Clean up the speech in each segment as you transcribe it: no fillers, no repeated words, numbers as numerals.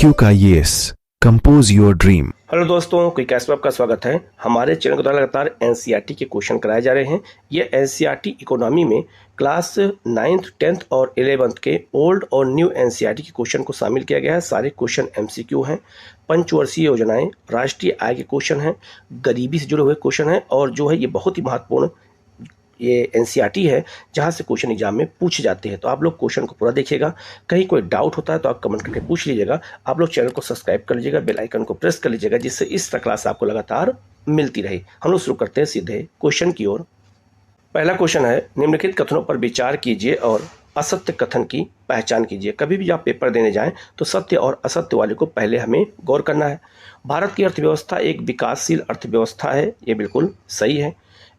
MCQ का yes compose your dream. Hello दोस्तों, quick cash में आपका स्वागत है। हमारे चैनल के द्वारा लगातार एनसीईआरटी के क्वेश्चन कराए जा रहे हैं। ये एनसीईआरटी इकोनॉमी में क्लास 9th 10th और 11th के ओल्ड और न्यू एनसीईआरटी के क्वेश्चन को शामिल किया गया है। सारे क्वेश्चन एमसीक्यू हैं, पंचवर्षीय योजनाएं, राष्ट्रीय आय के क्वेश्चन हैं, गरीबी से जुड़े हुए क्वेश्चन हैं और जो है ये बहुत ही महत्वपूर्ण ये एनसीईआरटी है जहाँ से क्वेश्चन एग्जाम में पूछे जाते हैं। तो आप लोग क्वेश्चन को पूरा देखिएगा। कहीं कोई डाउट होता है तो आप कमेंट करके पूछ लीजिएगा। आप लोग चैनल को सब्सक्राइब कर लीजिएगा, बेल आइकन को प्रेस कर लीजिएगा, जिससे इस तरह क्लास आपको लगातार मिलती रहे। हम लोग शुरू करते हैं सीधे क्वेश्चन की ओर। पहला क्वेश्चन है, निम्नलिखित कथनों पर विचार कीजिए और असत्य कथन की पहचान कीजिए। कभी भी आप पेपर देने जाएं तो सत्य और असत्य वाले को पहले हमें गौर करना है। भारत की अर्थव्यवस्था एक विकासशील अर्थव्यवस्था है, ये बिल्कुल सही है।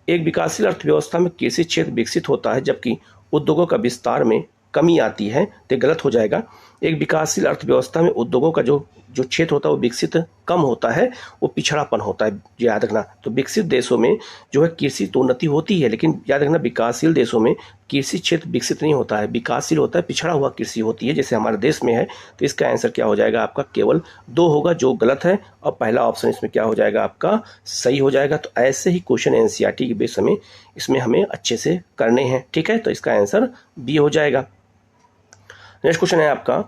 एक विकासशील अर्थव्यवस्था में कृषि क्षेत्र विकसित होता है जबकि उद्योगों का विस्तार में कमी आती है, तो गलत हो जाएगा। एक विकासशील अर्थव्यवस्था में उद्योगों का जो क्षेत्र होता है वो विकसित कम होता है, वो पिछड़ापन होता है, याद रखना। तो विकसित देशों में जो है कृषि तो उन्नति होती है, लेकिन याद रखना विकासशील देशों में कृषि क्षेत्र विकसित नहीं होता है, विकासशील होता है, पिछड़ा हुआ कृषि होती है, जैसे हमारे देश में है। तो इसका आंसर क्या हो जाएगा आपका? केवल 2 होगा जो गलत है, और पहला ऑप्शन इसमें क्या हो जाएगा आपका? सही हो जाएगा। तो ऐसे ही क्वेश्चन एनसीईआरटी के बेस में इसमें हमें अच्छे से करने हैं, ठीक है। तो इसका आंसर बी हो जाएगा। नेक्स्ट क्वेश्चन है आपका,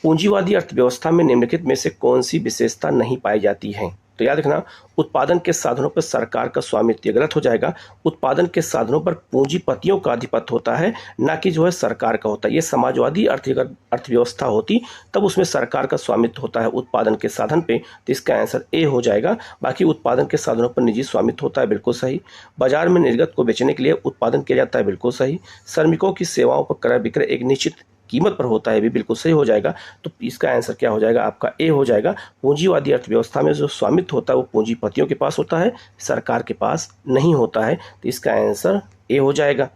पूंजीवादी अर्थव्यवस्था में निम्नलिखित में से कौन सी विशेषता नहीं पाई जाती है? तो याद रखना, उत्पादन के साधनों पर सरकार का स्वामित्व, गलत हो जाएगा। उत्पादन के साधनों पर पूंजीपतियों का आधिपत्य होता है, ना कि जो है सरकार का होता है। ये समाजवादी अर्थव्यवस्था होती तब उसमें सरकार का स्वामित्व होता है उत्पादन के साधन पे। तो इसका आंसर ए हो जाएगा। बाकी उत्पादन के साधनों पर निजी स्वामित्व होता है, बिल्कुल सही। बाजार में निर्गत को बेचने के लिए उत्पादन किया जाता है, बिल्कुल सही। श्रमिकों की सेवाओं पर क्रय विक्रय एक निश्चित कीमत पर होता है, भी बिल्कुल सही हो जाएगा। तो इसका आंसर क्या हो जाएगा आपका? ए हो जाएगा। पूंजीवादी अर्थव्यवस्था में जो स्वामित्व होता है वो पूंजीपतियों के पास होता है, सरकार के पास नहीं होता है। तो इसका आंसर ए हो जाएगा,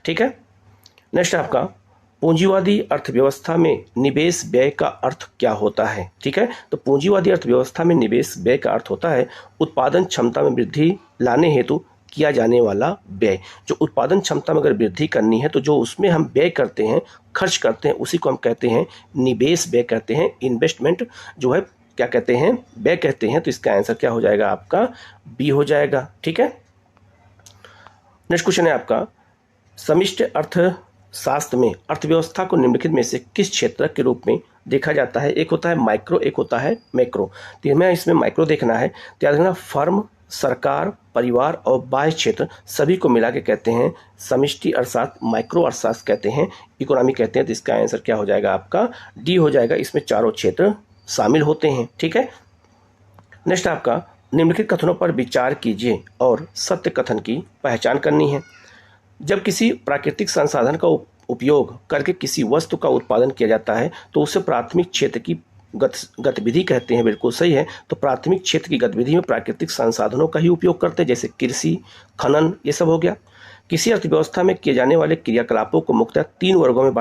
ठीक है। नेक्स्ट आपका, पूंजीवादी अर्थव्यवस्था में निवेश व्यय का अर्थ क्या होता है? ठीक है, तो पूंजीवादी अर्थव्यवस्था में निवेश व्यय का अर्थ होता है उत्पादन क्षमता में वृद्धि लाने हेतु किया जाने वाला व्यय। जो उत्पादन क्षमता में अगर वृद्धि करनी है तो जो उसमें हम व्यय करते हैं, खर्च करते हैं, उसी को हम कहते हैं निवेश व्यय कहते हैं। इन्वेस्टमेंट जो है क्या कहते हैं? व्यय कहते हैं। तो इसका आंसर क्या हो जाएगा आपका? बी हो जाएगा, ठीक है। नेक्स्ट क्वेश्चन है आपका, समष्टि अर्थशास्त्र में अर्थव्यवस्था को निम्नलिखित में से किस क्षेत्र के रूप में देखा जाता है? एक होता है माइक्रो, एक होता है मैक्रो। तो हमें इसमें माइक्रो देखना है। तो याद रखना, फर्म, सरकार, परिवार और बाह्य क्षेत्र सभी को मिला के कहते हैं समष्टि अर्थशास्त्र, माइक्रो अर्थशास्त्र कहते हैं, इकोनॉमी कहते हैं। तो इसका आंसर क्या हो जाएगा आपका? डी हो जाएगा। इसमें चारों क्षेत्र शामिल होते हैं, ठीक है। नेक्स्ट आपका, निम्नलिखित कथनों पर विचार कीजिए और सत्य कथन की पहचान करनी है। जब किसी प्राकृतिक संसाधन का उपयोग करके किसी वस्तु का उत्पादन किया जाता है तो उसे प्राथमिक क्षेत्र की गतिविधि कहते हैं, बिल्कुल सही है। तो प्राथमिक क्षेत्र की गतिविधि में प्राकृतिक संसाधनों का ही उपयोग करते हैं, जैसे कृषि, खनन, ये सब हो गया। किसी अर्थव्यवस्था में किए जाने वाले क्रियाकलापों को मुख्यतः 3 वर्गों में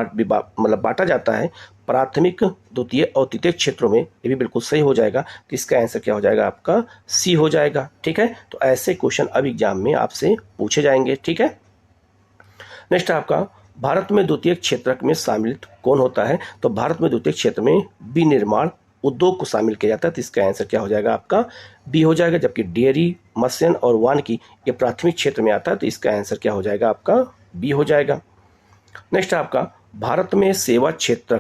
बांटा जाता है, प्राथमिक, द्वितीय और तृतीय क्षेत्रों में। ये भी बिल्कुल सही हो जाएगा। तो इसका आंसर क्या हो जाएगा आपका? सी हो जाएगा, ठीक है। तो ऐसे क्वेश्चन अब एग्जाम में आपसे पूछे जाएंगे, ठीक है। नेक्स्ट आपका, भारत में द्वितीय क्षेत्र में शामिल कौन होता है? तो भारत में द्वितीय क्षेत्र में विनिर्माण उद्योग को शामिल किया जाता है। तो इसका आंसर क्या हो जाएगा आपका? बी हो जाएगा। जबकि डेयरी, मत्स्य और वानिकी ये प्राथमिक क्षेत्र में आता है। तो इसका आंसर क्या हो जाएगा आपका? बी हो जाएगा। नेक्स्ट आपका, भारत में सेवा क्षेत्र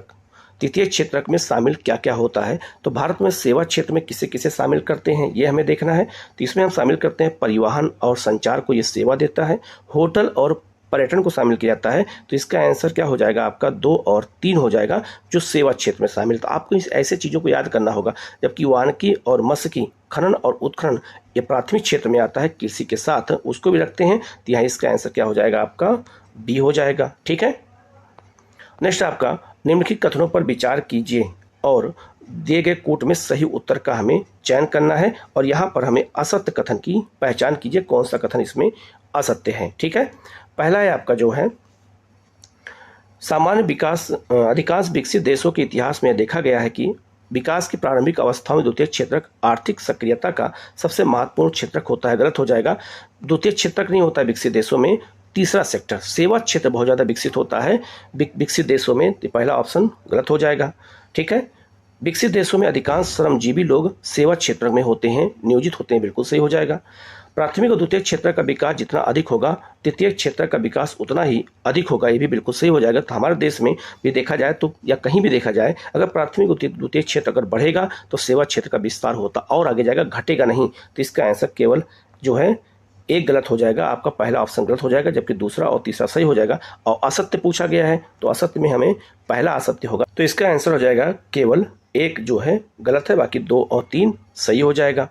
तृतीय क्षेत्र में शामिल क्या क्या होता है? तो भारत में सेवा क्षेत्र में किसे किसे शामिल करते हैं, ये हमें देखना है। तो इसमें हम शामिल करते हैं परिवहन और संचार को, ये सेवा देता है। होटल और पर्यटन को शामिल किया जाता है। तो इसका आंसर क्या हो जाएगा आपका? 2 और 3 हो जाएगा, जो सेवा क्षेत्र में शामिल। तो आपको इस ऐसे चीज़ों को याद करना होगा। जबकि वानिकी और मत्स्यिकी, खनन और उत्खनन ये प्राथमिक क्षेत्र में आता है, कृषि के साथ उसको भी रखते हैं। तो यहाँ इसका आंसर क्या हो जाएगा आपका? बी हो जाएगा, ठीक है। नेक्स्ट आपका, निम्नलिखित कथनों पर विचार कीजिए और दिए गए कोट में सही उत्तर का हमें चयन करना है, और यहाँ पर हमें असत्य कथन की पहचान कीजिए, कौन सा कथन इसमें असत्य है, ठीक है। पहला है आपका जो है, सामान्य विकास अधिकांश विकसित देशों के इतिहास में देखा गया है कि विकास की प्रारंभिक अवस्थाओं में द्वितीय क्षेत्रक आर्थिक सक्रियता का सबसे महत्वपूर्ण क्षेत्रक होता है। गलत हो जाएगा। द्वितीय क्षेत्रक नहीं होता है विकसित देशों में, तीसरा सेक्टर सेवा क्षेत्र बहुत ज़्यादा विकसित होता है विकसित देशों में। तो पहला ऑप्शन गलत हो जाएगा, ठीक है। विकसित देशों में अधिकांश श्रमजीवी लोग सेवा क्षेत्र में होते हैं, नियोजित होते हैं, बिल्कुल सही हो जाएगा। प्राथमिक और द्वितीयक क्षेत्र का विकास जितना अधिक होगा, तृतीयक क्षेत्र का विकास उतना ही अधिक होगा, ये भी बिल्कुल सही हो जाएगा। तो हमारे देश में भी देखा जाए तो, या कहीं भी देखा जाए, अगर प्राथमिक और द्वितीयक क्षेत्र अगर बढ़ेगा तो सेवा क्षेत्र का विस्तार होता और आगे जाएगा, घटेगा नहीं। तो इसका आंसर केवल जो है एक गलत हो जाएगा, आपका पहला ऑप्शन गलत हो जाएगा, जबकि दूसरा और तीसरा सही हो जाएगा। और असत्य पूछा गया है तो असत्य में हमें पहला असत्य होगा, तो इसका आंसर हो जाएगा केवल एक जो है गलत है, बाकी 2 और 3 सही हो जाएगा।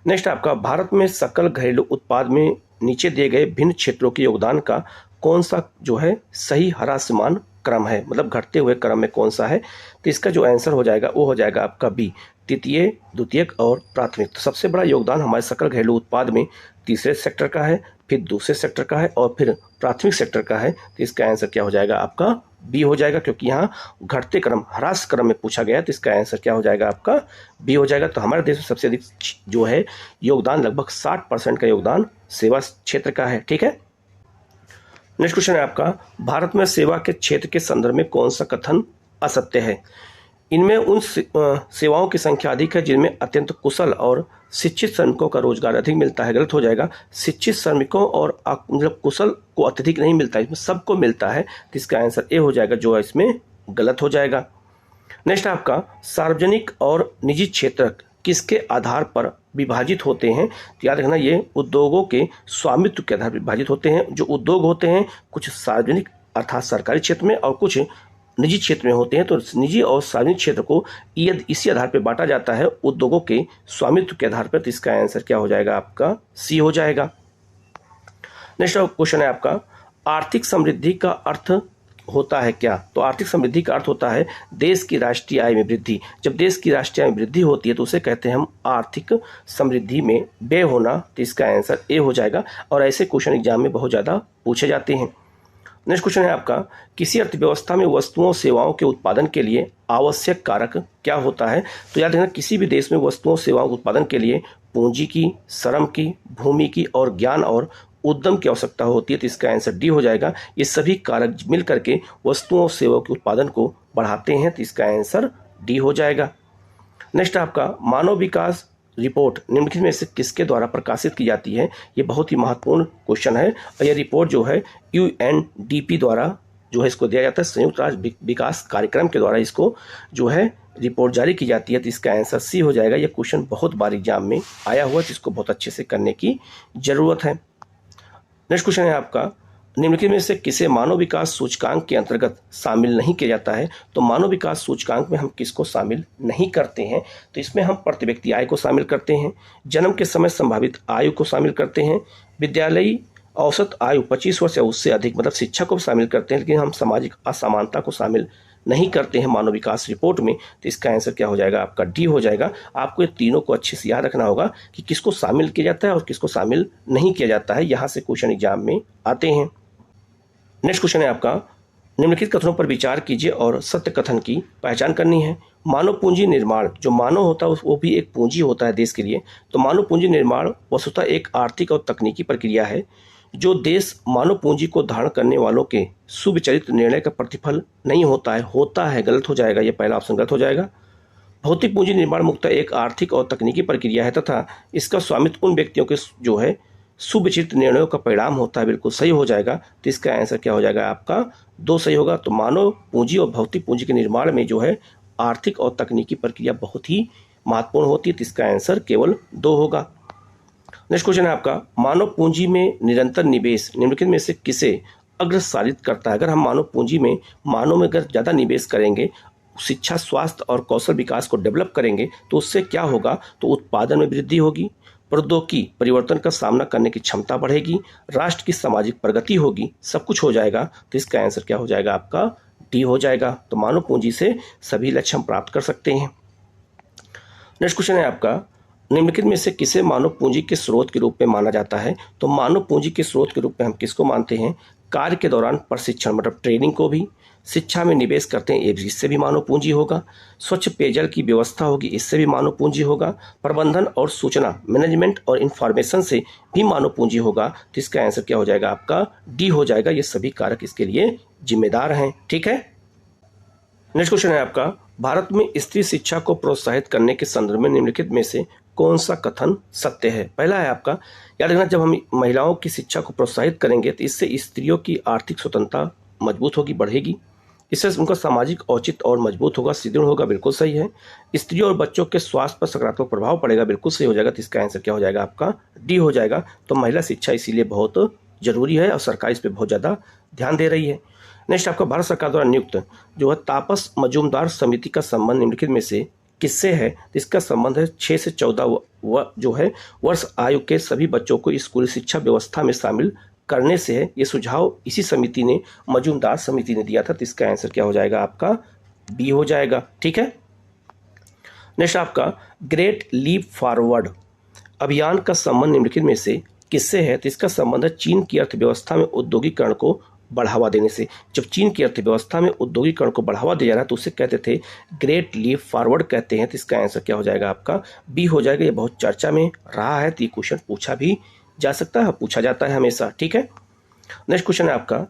नेक्स्ट आपका, भारत में सकल घरेलू उत्पाद में नीचे दिए गए भिन्न क्षेत्रों के योगदान का कौन सा जो है सही ह्रासमान क्रम है, मतलब घटते हुए क्रम में कौन सा है। तो इसका जो आंसर हो जाएगा वो हो जाएगा आपका बी, तृतीय, द्वितीयक और प्राथमिक। तो सबसे बड़ा योगदान हमारे सकल घरेलू उत्पाद में तीसरे सेक्टर का है, फिर दूसरे सेक्टर का है और फिर प्राथमिक सेक्टर का है। तो इसका आंसर क्या हो जाएगा आपका बी हो जाएगा, क्योंकि यहाँ घटते क्रम, ह्रास क्रम में पूछा गया। तो इसका आंसर क्या हो जाएगा आपका बी हो जाएगा। तो हमारे देश में सबसे अधिक जो है योगदान, लगभग 60% का योगदान सेवा क्षेत्र का है। ठीक है, नेक्स्ट क्वेश्चन है आपका, भारत में सेवा के क्षेत्र के संदर्भ में कौन सा कथन असत्य है। इनमें उन सेवाओं की संख्या अधिक है जिनमें अत्यंत कुशल और शिक्षित श्रमिकों का रोजगार अधिक मिलता है। गलत हो जाएगा। शिक्षित श्रमिकों और मतलब कुशल को अत्यधिक नहीं मिलता है, इसमें सबको मिलता है। तो इसका आंसर ए हो जाएगा, जो इसमें गलत हो जाएगा। नेक्स्ट आपका, सार्वजनिक और निजी क्षेत्र किसके आधार पर विभाजित होते हैं। तो याद रखना, ये उद्योगों के स्वामित्व के आधार पर विभाजित होते हैं। जो उद्योग होते हैं कुछ सार्वजनिक अर्थात सरकारी क्षेत्र में और कुछ निजी क्षेत्र में होते हैं। तो निजी और सार्वजनिक क्षेत्र को इसी आधार पर बांटा जाता है, उद्योगों के स्वामित्व के आधार पर। तो इसका आंसर क्या हो जाएगा आपका सी हो जाएगा। नेक्स्ट क्वेश्चन है आपका, आर्थिक समृद्धि का अर्थ होता है क्या। तो आर्थिक समृद्धि का अर्थ होता है देश की राष्ट्रीय आय में वृद्धि। जब देश की राष्ट्रीय आय में वृद्धि होती है तो उसे कहते हैं हम आर्थिक समृद्धि में व्यय होना। तो इसका आंसर ए हो जाएगा और ऐसे क्वेश्चन एग्जाम में बहुत ज़्यादा पूछे जाते हैं। नेक्स्ट क्वेश्चन है आपका, किसी अर्थव्यवस्था में वस्तुओं सेवाओं के उत्पादन के लिए आवश्यक कारक क्या होता है। तो याद रखना, किसी भी देश में वस्तुओं सेवाओं के उत्पादन के लिए पूंजी की, श्रम की, भूमि की और ज्ञान और उद्यम की आवश्यकता होती है। तो इसका आंसर डी हो जाएगा। ये सभी कारक मिल करके वस्तुओं और सेवाओं के उत्पादन को बढ़ाते हैं। तो इसका आंसर डी हो जाएगा। नेक्स्ट आपका, मानव विकास रिपोर्ट निम्नलिखित में से किसके द्वारा प्रकाशित की जाती है। ये बहुत ही महत्वपूर्ण क्वेश्चन है और यह रिपोर्ट जो है UNDP द्वारा जो है इसको दिया जाता है, संयुक्त राष्ट्र विकास कार्यक्रम के द्वारा इसको जो है रिपोर्ट जारी की जाती है। तो इसका आंसर सी हो जाएगा। यह क्वेश्चन बहुत बार एग्जाम में आया हुआ है, जिसको बहुत अच्छे से करने की जरूरत है। नेक्स्ट क्वेश्चन है आपका, निम्नलिखित में से किसे मानव विकास सूचकांक के अंतर्गत शामिल नहीं किया जाता है। तो मानव विकास सूचकांक में हम किसको शामिल नहीं करते हैं। तो इसमें हम प्रति व्यक्ति आय को शामिल करते हैं, जन्म के समय संभावित आयु को शामिल करते हैं, विद्यालयी औसत आयु 25 वर्ष या उससे अधिक मतलब शिक्षा को शामिल करते हैं, लेकिन हम सामाजिक असमानता को शामिल नहीं करते हैं मानव विकास रिपोर्ट में। तो इसका आंसर क्या हो जाएगा आपका डी हो जाएगा। आपको ये तीनों को अच्छे से याद रखना होगा कि किसको शामिल किया जाता है और किसको शामिल नहीं किया जाता है, यहाँ से क्वेश्चन एग्जाम में आते हैं। नेक्स्ट क्वेश्चन है आपका, निम्नलिखित कथनों पर विचार कीजिए और सत्य कथन की पहचान करनी है। मानव पूंजी निर्माण, जो मानव होता है वो भी एक पूंजी होता है देश के लिए। तो मानव पूंजी निर्माण वस्तुतः एक आर्थिक और तकनीकी प्रक्रिया है जो देश मानव पूंजी को धारण करने वालों के सुविचारित निर्णय का प्रतिफल नहीं होता है। होता है, गलत हो जाएगा, ये पहला ऑप्शन गलत हो जाएगा। भौतिक पूंजी निर्माण मुख्यतः एक आर्थिक और तकनीकी प्रक्रिया है तथा इसका स्वामित्व उन व्यक्तियों के जो है सुविचारित निर्णयों का परिणाम होता है। बिल्कुल सही हो जाएगा। तो इसका आंसर क्या हो जाएगा आपका 2 सही होगा। तो मानव पूंजी और भौतिक पूंजी के निर्माण में जो है आर्थिक और तकनीकी प्रक्रिया बहुत ही महत्वपूर्ण होती है। तो इसका आंसर केवल 2 होगा। नेक्स्ट क्वेश्चन है आपका, मानव पूंजी में निरंतर निवेश निम्नलिखित में से किसे अग्रसारित करता है। अगर हम मानव पूंजी में अगर ज़्यादा निवेश करेंगे, शिक्षा, स्वास्थ्य और कौशल विकास को डेवलप करेंगे तो उससे क्या होगा। तो उत्पादन में वृद्धि होगी, प्रौद्योगिकी परिवर्तन का सामना करने की क्षमता बढ़ेगी, राष्ट्र की सामाजिक प्रगति होगी, सब कुछ हो जाएगा। तो इसका आंसर क्या हो जाएगा आपका डी हो जाएगा। तो मानव पूंजी से सभी लक्ष्य हम प्राप्त कर सकते हैं। नेक्स्ट क्वेश्चन है आपका, निम्नलिखित में से किसे मानव पूंजी के स्रोत के रूप में माना जाता है। तो मानव पूंजी के स्रोत के रूप में हम किसको मानते हैं, कार्य के दौरान प्रशिक्षण मतलब ट्रेनिंग को भी, शिक्षा में निवेश करते हैं इससे भी मानव पूंजी होगा, स्वच्छ पेयजल की व्यवस्था होगी इससे भी मानव पूंजी होगा, प्रबंधन और सूचना मैनेजमेंट और इंफॉर्मेशन से भी मानव पूंजी होगा। तो इसका आंसर क्या हो जाएगा आपका डी हो जाएगा। ये सभी कारक इसके लिए जिम्मेदार हैं। ठीक है। नेक्स्ट क्वेश्चन है आपका, भारत में स्त्री शिक्षा को प्रोत्साहित करने के संदर्भ में निम्नलिखित में से कौन सा कथन सत्य है? पहला है आपका, याद रखना, जब हम महिलाओं की शिक्षा को प्रोत्साहित करेंगे तो इससे स्त्रियों की आर्थिक स्वतंत्रता मजबूत होगी, बढ़ेगी। इससे उनका सामाजिक औचित्य और मजबूत होगा, सुदृढ़ होगा, बिल्कुल सही है। स्त्रियों और बच्चों के स्वास्थ्य पर सकारात्मक प्रभाव पड़ेगा, बिल्कुल सही हो जाएगा। तो इसका आंसर क्या हो जाएगा आपका? डी हो जाएगा। तो महिला शिक्षा इसीलिए बहुत जरूरी है और सरकार इस पर बहुत ज़्यादा ध्यान दे रही है। नेक्स्ट आपका, भारत सरकार द्वारा नियुक्त जो है तापस मजूमदार समिति का संबंध निम्नलिखित में से किससे है? तो इसका संबंध है 6 से 14 जो है वर्ष आयु के सभी बच्चों को स्कूली शिक्षा व्यवस्था में शामिल करने से है। ये सुझाव इसी समिति ने, मजूमदार समिति ने दिया था। तो इसका आंसर क्या हो जाएगा आपका? बी हो जाएगा। ठीक है। नेक्स्ट आपका, ग्रेट लीप फॉरवर्ड अभियान का संबंध निम्नलिखित में से किससे है? तो इसका संबंध है चीन की अर्थव्यवस्था में औद्योगिकरण को बढ़ावा देने से। जब चीन की अर्थव्यवस्था में औद्योगिकरण को बढ़ावा दिया जा रहा है तो उसे कहते थे ग्रेट लीप फॉरवर्ड कहते हैं। तो इसका आंसर क्या हो जाएगा आपका? बी हो जाएगा। ये बहुत चर्चा में रहा है, तो ये क्वेश्चन पूछा भी जा सकता है, पूछा जाता है हमेशा। ठीक है। नेक्स्ट क्वेश्चन है आपका,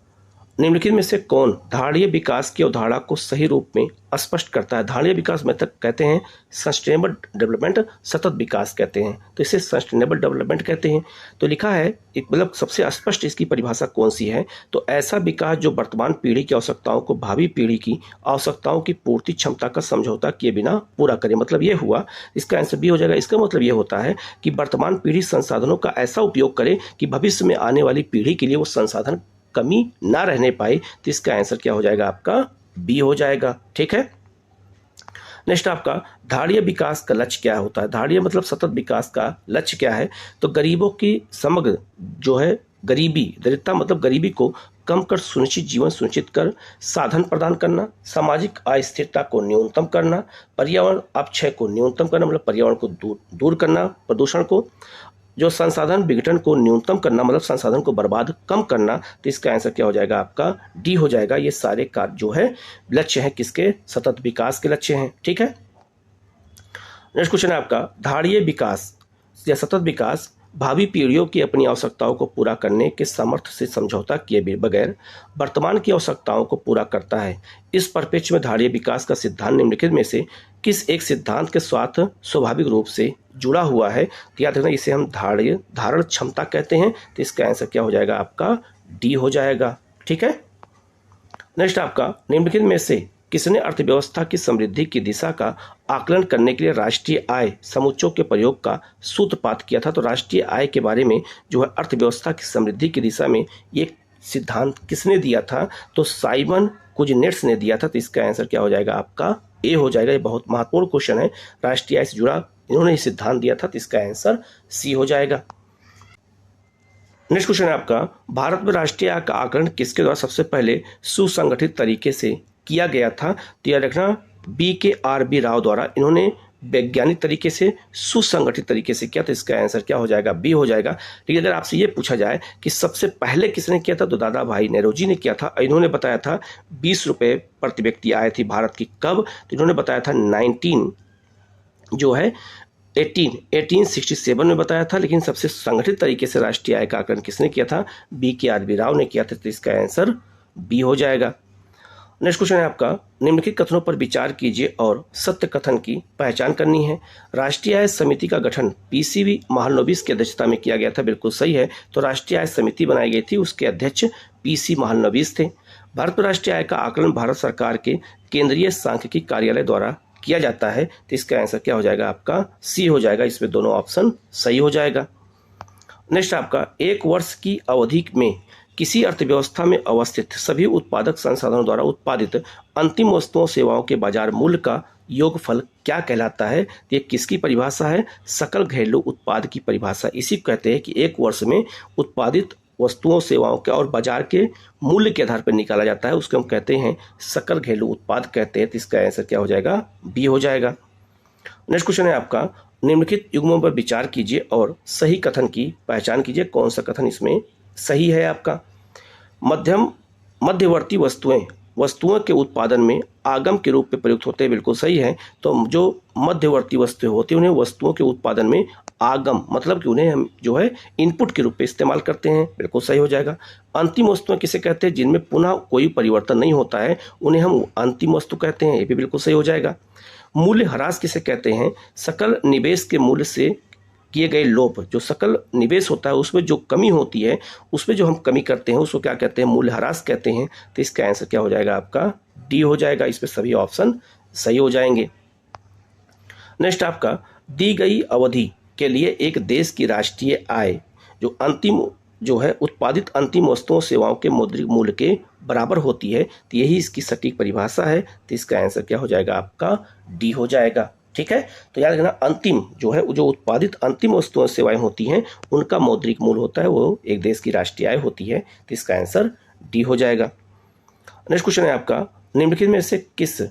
निम्नलिखित में से कौन धारणीय विकास की अवधारणा को सही रूप में स्पष्ट करता है? धारणीय विकास मेथड कहते हैं सस्टेनेबल डेवलपमेंट, सतत विकास कहते हैं, तो इसे सस्टेनेबल डेवलपमेंट कहते हैं। तो लिखा है, एक मतलब सबसे स्पष्ट इसकी परिभाषा कौन सी है? तो ऐसा विकास जो वर्तमान पीढ़ी की आवश्यकताओं को भावी पीढ़ी की आवश्यकताओं की पूर्ति क्षमता का समझौता किए बिना पूरा करे। मतलब ये हुआ, इसका आंसर बी हो जाएगा। इसका मतलब ये होता है कि वर्तमान पीढ़ी संसाधनों का ऐसा उपयोग करे कि भविष्य में आने वाली पीढ़ी के लिए वो संसाधन कमी ना रहने पाए। तो इसका आंसर क्या हो जाएगा आपका? बी हो जाएगा। ठीक है। नेक्स्ट आपका, धारणीय विकास का लक्ष्य क्या होता है? धारणीय मतलब सतत विकास का लक्ष्य क्या है? तो गरीबों की समग्र जो है गरीबी, दरिद्रता मतलब गरीबी को कम कर सुनिश्चित जीवन सुनिश्चित कर, साधन प्रदान करना, सामाजिक अस्थिरता को न्यूनतम करना, पर्यावरण अपक्षय को न्यूनतम करना मतलब पर्यावरण को दूर करना, प्रदूषण को, जो संसाधन विघटन को न्यूनतम करना मतलब संसाधन को बर्बाद कम करना। तो इसका आंसर क्या हो जाएगा आपका? डी हो जाएगा। ये सारे कार्य जो है लक्ष्य हैं किसके? सतत विकास के लक्ष्य हैं। ठीक है। नेक्स्ट क्वेश्चन है आपका, धारणीय विकास या सतत विकास भावी पीढ़ियों की अपनी आवश्यकताओं को पूरा करने के सामर्थ्य से समझौता किए बगैर वर्तमान की आवश्यकताओं को पूरा करता है। इस परिप्रेक्ष्य में धारणीय विकास का सिद्धांत निम्नलिखित में से किस एक सिद्धांत के साथ स्वाभाविक रूप से जुड़ा हुआ है? तो याद रखना, इसे हम धारण क्षमता कहते हैं। तो इसका आंसर क्या हो जाएगा आपका? डी हो जाएगा। ठीक है। नेक्स्ट आपका, निम्नलिखित में से किसने अर्थव्यवस्था की समृद्धि की दिशा का आकलन करने के लिए राष्ट्रीय आय समुच्चयों के प्रयोग का सूत्रपात किया था? तो राष्ट्रीय आय के बारे में जो है अर्थव्यवस्था की समृद्धि की दिशा में ये सिद्धांत किसने दिया था? तो साइमन कुजनेट्स ने दिया था। तो इसका आंसर क्या हो जाएगा आपका? ए हो जाएगा। ये बहुत महत्वपूर्ण क्वेश्चन है, राष्ट्रीय आय से जुड़ा इन्होंने सिद्धांत दिया था। तो इसका आंसर सी हो जाएगा। नेक्स्ट क्वेश्चन है आपका, भारत में राष्ट्रीय आय का आकलन किसके द्वारा सबसे पहले सुसंगठित तरीके से किया गया था? तो याद रखना, BKRB राव द्वारा इन्होंने वैज्ञानिक तरीके से सुसंगठित तरीके से किया। तो इसका आंसर क्या हो जाएगा? बी हो जाएगा। लेकिन अगर आपसे ये पूछा जाए कि सबसे पहले किसने किया था, तो दादा भाई नेहरू ने किया था। इन्होंने बताया था 20 रुपये प्रति व्यक्ति आय थी भारत की। कब? तो इन्होंने बताया था 1867 में बताया था। लेकिन सबसे संगठित तरीके से राष्ट्रीय आय का आकलन किसने किया था? BKRB राव ने किया था। तो इसका आंसर बी हो जाएगा। नेक्स्ट क्वेश्चन है आपका, निम्नलिखित कथनों पर विचार कीजिए और सत्य कथन की पहचान करनी है। राष्ट्रीय आय समिति का गठन PCV महालनोबिस की अध्यक्षता में किया गया था। बिल्कुल सही है। तो राष्ट्रीय आय समिति बनाई गई थी, उसके अध्यक्ष PC महालनोबिस थे। भारत में राष्ट्रीय आय का आकलन भारत सरकार के केंद्रीय सांख्यिकी कार्यालय द्वारा किया जाता है। तो इसका आंसर क्या हो जाएगा आपका? सी हो जाएगा। इसमें दोनों ऑप्शन सही हो जाएगा। नेक्स्ट आपका, एक वर्ष की अवधि में किसी अर्थव्यवस्था में अवस्थित सभी उत्पादक संसाधनों द्वारा उत्पादित अंतिम वस्तुओं सेवाओं के बाजार मूल्य का योगफल क्या कहलाता है? ये किसकी परिभाषा है? सकल घरेलू उत्पाद की परिभाषा। इसी को कहते हैं कि एक वर्ष में उत्पादित वस्तुओं सेवाओं के और बाजार के मूल्य के आधार पर निकाला जाता है, उसको हम कहते हैं सकल घरेलू उत्पाद कहते हैं। तो इसका आंसर क्या हो जाएगा? बी हो जाएगा। नेक्स्ट क्वेश्चन है आपका, निम्नलिखित युग्मों पर विचार कीजिए और सही कथन की पहचान कीजिए। कौन सा कथन इसमें सही है आपका? मध्यवर्ती वस्तुओं के उत्पादन में आगम के रूप में प्रयुक्त होते हैं। बिल्कुल सही है। तो जो मध्यवर्ती वस्तुएं होती हैं उन्हें वस्तुओं के उत्पादन में आगम मतलब कि उन्हें हम जो है इनपुट के रूप में इस्तेमाल करते हैं, बिल्कुल सही हो जाएगा। अंतिम वस्तुएं किसे कहते हैं? जिनमें पुनः कोई परिवर्तन नहीं होता है उन्हें हम अंतिम वस्तु कहते हैं, ये भी बिल्कुल सही हो जाएगा। मूल्य ह्रास किसे कहते हैं? सकल निवेश के मूल्य से किए गए लोप, जो सकल निवेश होता है उसमें जो कमी होती है, उसमें जो हम कमी करते हैं उसको क्या कहते हैं? मूल्य ह्रास कहते हैं। तो इसका आंसर क्या हो जाएगा आपका? डी हो जाएगा। इस पे सभी ऑप्शन सही हो जाएंगे। नेक्स्ट आपका, दी गई अवधि के लिए एक देश की राष्ट्रीय आय जो अंतिम जो है उत्पादित अंतिम वस्तुओं सेवाओं के मौद्रिक मूल्य के बराबर होती है, तो यही इसकी सटीक परिभाषा है। तो इसका आंसर क्या हो जाएगा आपका? डी हो जाएगा। ठीक है, तो याद रखना अंतिम जो है जो उत्पादित अंतिम वस्तुएं सेवाएं होती हैं उनका मौद्रिक मूल्य होता है वो एक देश की राष्ट्रीय आय होती है। तो इसका आंसर डी हो जाएगा। नेक्स्ट क्वेश्चन है आपका, निम्नलिखित में से किस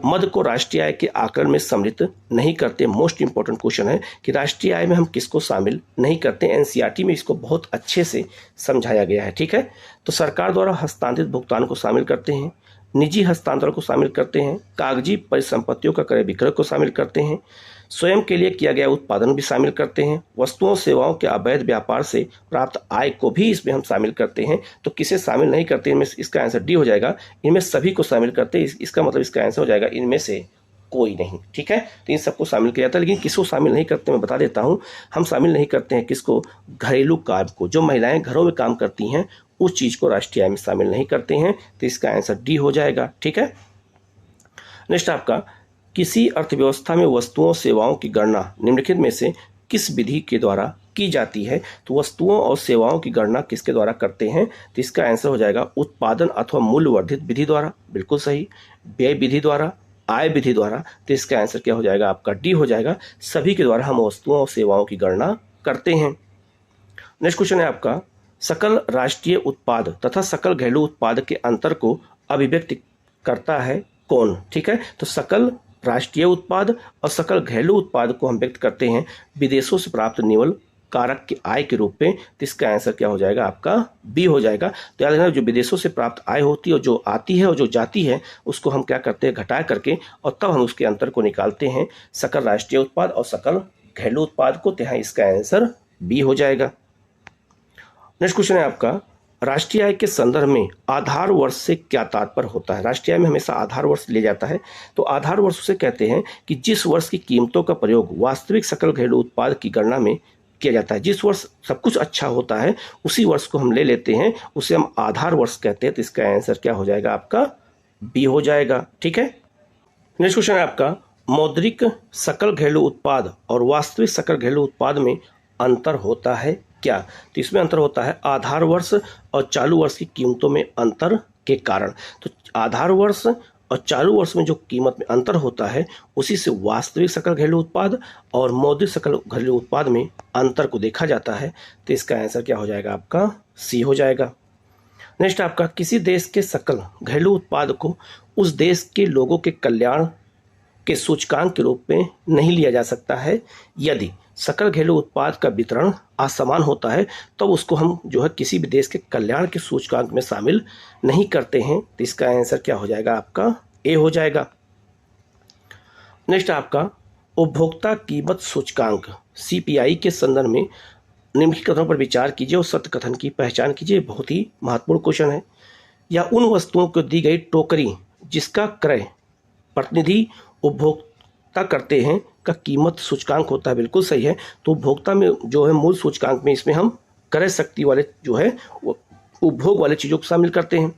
मद को राष्ट्रीय आय के आकलन में सम्मिलित नहीं करते? मोस्ट इंपॉर्टेंट क्वेश्चन है कि राष्ट्रीय आय में हम किसको शामिल नहीं करते। एनसीईआरटी में इसको बहुत अच्छे से समझाया गया है। ठीक है, तो सरकार द्वारा हस्तांतरित भुगतान को शामिल करते हैं, निजी हस्तांतरण को शामिल करते हैं, कागजी परिसंपत्तियों का क्रय विक्रय को शामिल करते हैं, स्वयं के लिए किया गया उत्पादन भी शामिल करते हैं, वस्तुओं सेवाओं के अवैध व्यापार से प्राप्त आय को भी इसमें हम शामिल करते हैं। तो किसे शामिल नहीं करते इनमें? इसका आंसर डी हो जाएगा। इनमें सभी को शामिल करते हैं। इसका मतलब इसका आंसर हो जाएगा इनमें से कोई नहीं। ठीक है, तो इन सबको शामिल किया जाता है, लेकिन किसको शामिल नहीं करते मैं बता देता हूँ। हम शामिल नहीं करते हैं किसको? घरेलू काम को। जो महिलाएं घरों में काम करती हैं उस चीज को राष्ट्रीय आय में शामिल नहीं करते हैं। तो इसका आंसर डी हो जाएगा। ठीक है, नेक्स्ट आपका, किसी अर्थव्यवस्था में वस्तुओं सेवाओं की गणना निम्नलिखित में से किस विधि के द्वारा की जाती है? तो वस्तुओं और सेवाओं की गणना किसके द्वारा करते हैं? तो इसका आंसर हो जाएगा उत्पादन अथवा मूल्य वर्धित विधि द्वारा, बिल्कुल सही। व्यय विधि द्वारा, आय विधि द्वारा। तो इसका आंसर क्या हो जाएगा आपका? डी हो जाएगा। सभी के द्वारा हम वस्तुओं और सेवाओं की गणना करते हैं। नेक्स्ट क्वेश्चन है आपका, सकल राष्ट्रीय उत्पाद तथा सकल घरेलू उत्पाद के अंतर को अभिव्यक्त करता है कौन? ठीक है, तो सकल राष्ट्रीय उत्पाद और सकल घरेलू उत्पाद को हम व्यक्त करते हैं विदेशों से प्राप्त निवल कारक की आय के रूप में। तो इसका आंसर क्या हो जाएगा आपका? बी हो जाएगा। तो याद रखना, जो विदेशों से प्राप्त आय होती है और जो आती है और जो जाती है उसको हम क्या करते हैं? घटा करके, और तब हम उसके अंतर को निकालते हैं सकल राष्ट्रीय उत्पाद और सकल घरेलू उत्पाद को। तो यहाँ इसका आंसर बी हो जाएगा। नेक्स्ट क्वेश्चन है आपका, राष्ट्रीय आय के संदर्भ में आधार वर्ष से क्या तात्पर्य होता है? राष्ट्रीय आय में हमेशा आधार वर्ष लिया जाता है। तो आधार वर्ष उसे कहते हैं कि जिस वर्ष की कीमतों का प्रयोग वास्तविक सकल घरेलू उत्पाद की गणना में किया जाता है। जिस वर्ष सब कुछ अच्छा होता है उसी वर्ष को हम ले लेते हैं, उसे हम आधार वर्ष कहते हैं। तो इसका आंसर क्या हो जाएगा आपका? बी हो जाएगा। ठीक है, नेक्स्ट क्वेश्चन है आपका, मौद्रिक सकल घरेलू उत्पाद और वास्तविक सकल घरेलू उत्पाद में अंतर होता है क्या? तो इसमें अंतर होता है आधार वर्ष और चालू वर्ष की कीमतों में अंतर के कारण। तो आधार वर्ष और चालू वर्ष में जो कीमत में अंतर होता है उसी से वास्तविक सकल घरेलू उत्पाद और मौद्रिक सकल घरेलू उत्पाद में अंतर को देखा जाता है। तो इसका आंसर क्या हो जाएगा आपका? सी हो जाएगा। नेक्स्ट आपका, किसी देश के सकल घरेलू उत्पाद को उस देश के लोगों के कल्याण के सूचकांक के रूप में नहीं लिया जा सकता है। यदि सकल घरेलू उत्पाद का वितरण असमान होता है तो उसको हम जो है किसी भी देश के कल्याण के सूचकांक में शामिल नहीं करते हैं। तो इसका आंसर क्या हो जाएगा आपका? ए हो जाएगा। नेक्स्ट आपका, उपभोक्ता कीमत सूचकांक सीपीआई के संदर्भ में निम्नलिखित कथनों पर विचार कीजिए और सत्य कथन की पहचान कीजिए। बहुत ही महत्वपूर्ण क्वेश्चन है। या उन वस्तुओं को दी गई टोकरी जिसका क्रय प्रतिनिधि उपभोक्ता करते हैं का कीमत सूचकांक होता है, बिल्कुल सही है। तो उपभोक्ता में जो है मूल सूचकांक में इसमें हम क्रय शक्ति वाले जो है उपभोग वाले चीजों को शामिल करते हैं।